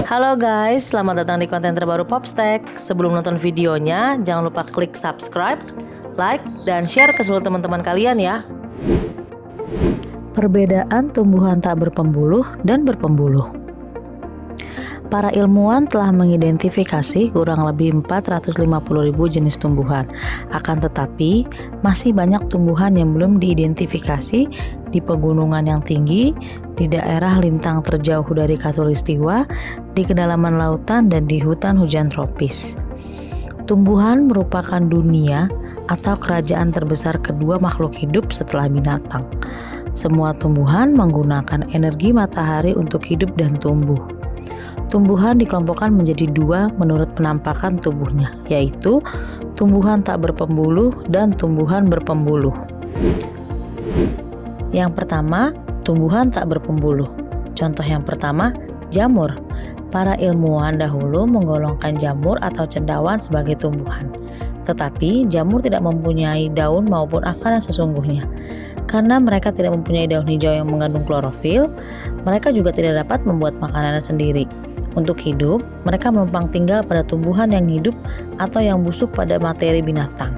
Halo guys, selamat datang di konten terbaru Popstack. Sebelum nonton videonya, jangan lupa klik subscribe, like, dan share ke seluruh teman-teman kalian ya. Perbedaan tumbuhan tak berpembuluh dan berpembuluh. Para ilmuwan telah mengidentifikasi kurang lebih 450.000 jenis tumbuhan. Akan tetapi, masih banyak tumbuhan yang belum diidentifikasi di pegunungan yang tinggi, di daerah lintang terjauh dari khatulistiwa, di kedalaman lautan, dan di hutan hujan tropis. Tumbuhan merupakan dunia atau kerajaan terbesar kedua makhluk hidup setelah binatang. Semua tumbuhan menggunakan energi matahari untuk hidup dan tumbuh. Tumbuhan dikelompokkan menjadi dua menurut penampakan tubuhnya, yaitu tumbuhan tak berpembuluh dan tumbuhan berpembuluh. Yang pertama, tumbuhan tak berpembuluh. Contoh yang pertama, jamur. Para ilmuwan dahulu menggolongkan jamur atau cendawan sebagai tumbuhan. Tetapi jamur tidak mempunyai daun maupun akar yang sesungguhnya. Karena mereka tidak mempunyai daun hijau yang mengandung klorofil, mereka juga tidak dapat membuat makanannya sendiri. Untuk hidup, mereka menumpang tinggal pada tumbuhan yang hidup atau yang busuk pada materi binatang.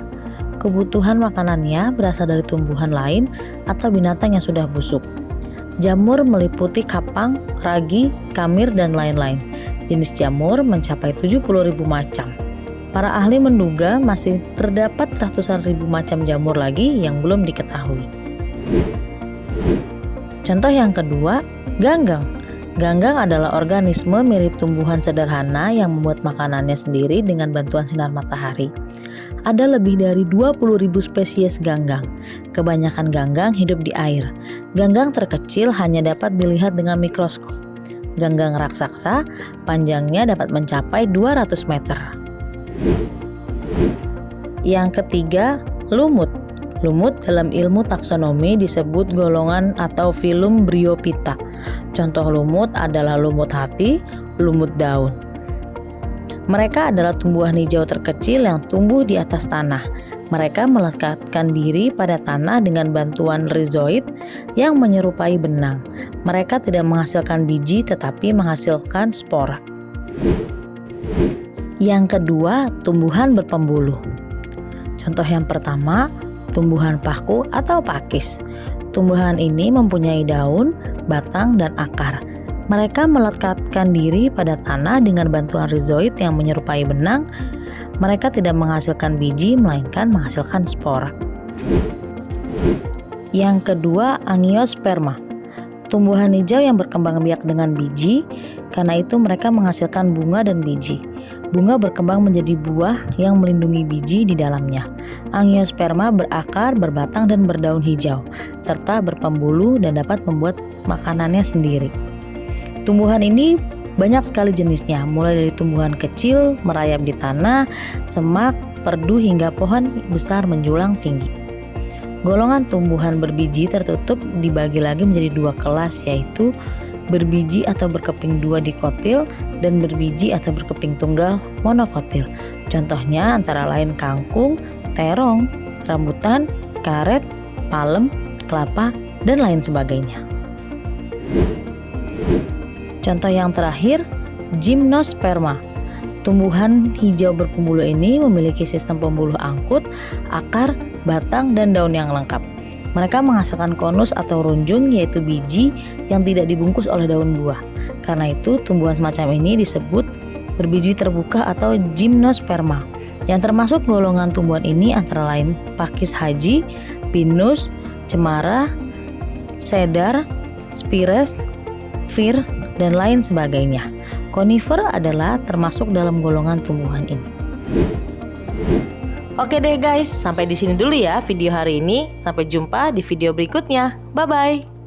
Kebutuhan makanannya berasal dari tumbuhan lain atau binatang yang sudah busuk. Jamur meliputi kapang, ragi, kamir, dan lain-lain. Jenis jamur mencapai 70.000 macam. Para ahli menduga masih terdapat ratusan ribu macam jamur lagi yang belum diketahui. Contoh yang kedua, ganggang. Ganggang adalah organisme mirip tumbuhan sederhana yang membuat makanannya sendiri dengan bantuan sinar matahari. Ada lebih dari 20.000 spesies ganggang. Kebanyakan ganggang hidup di air. Ganggang terkecil hanya dapat dilihat dengan mikroskop. Ganggang raksasa panjangnya dapat mencapai 200 meter. Yang ketiga, lumut. Lumut dalam ilmu taksonomi disebut golongan atau filum Bryophyta. Contoh lumut adalah lumut hati, lumut daun. Mereka adalah tumbuhan hijau terkecil yang tumbuh di atas tanah. Mereka melekatkan diri pada tanah dengan bantuan rizoid yang menyerupai benang. Mereka tidak menghasilkan biji tetapi menghasilkan spora. Yang kedua, tumbuhan berpembuluh. Contoh yang pertama, tumbuhan paku atau pakis. Tumbuhan ini mempunyai daun, batang, dan akar. Mereka melekatkan diri pada tanah dengan bantuan rizoid yang menyerupai benang. Mereka tidak menghasilkan biji, melainkan menghasilkan spora. Yang kedua, angiosperma. Tumbuhan hijau yang berkembang biak dengan biji, karena itu mereka menghasilkan bunga dan biji. Bunga berkembang menjadi buah yang melindungi biji di dalamnya. Angiosperma berakar, berbatang, dan berdaun hijau, serta berpembuluh dan dapat membuat makanannya sendiri. Tumbuhan ini banyak sekali jenisnya, mulai dari tumbuhan kecil merayap di tanah, semak, perdu, hingga pohon besar menjulang tinggi. Golongan tumbuhan berbiji tertutup dibagi lagi menjadi dua kelas, yaitu berbiji atau berkeping dua dikotil dan berbiji atau berkeping tunggal monokotil. Contohnya antara lain kangkung, terong, rambutan, karet, palem, kelapa, dan lain sebagainya. Contoh yang terakhir, gymnosperma. Tumbuhan hijau berpembuluh ini memiliki sistem pembuluh angkut, akar, batang, dan daun yang lengkap. Mereka menghasilkan konus atau runjung, yaitu biji yang tidak dibungkus oleh daun buah. Karena itu, tumbuhan semacam ini disebut berbiji terbuka atau gymnosperma. Yang termasuk golongan tumbuhan ini antara lain pakis haji, pinus, cemara, cedar, spires, fir, dan lain sebagainya. Conifer adalah termasuk dalam golongan tumbuhan ini. Oke deh guys, sampai di sini dulu ya video hari ini. Sampai jumpa di video berikutnya. Bye bye.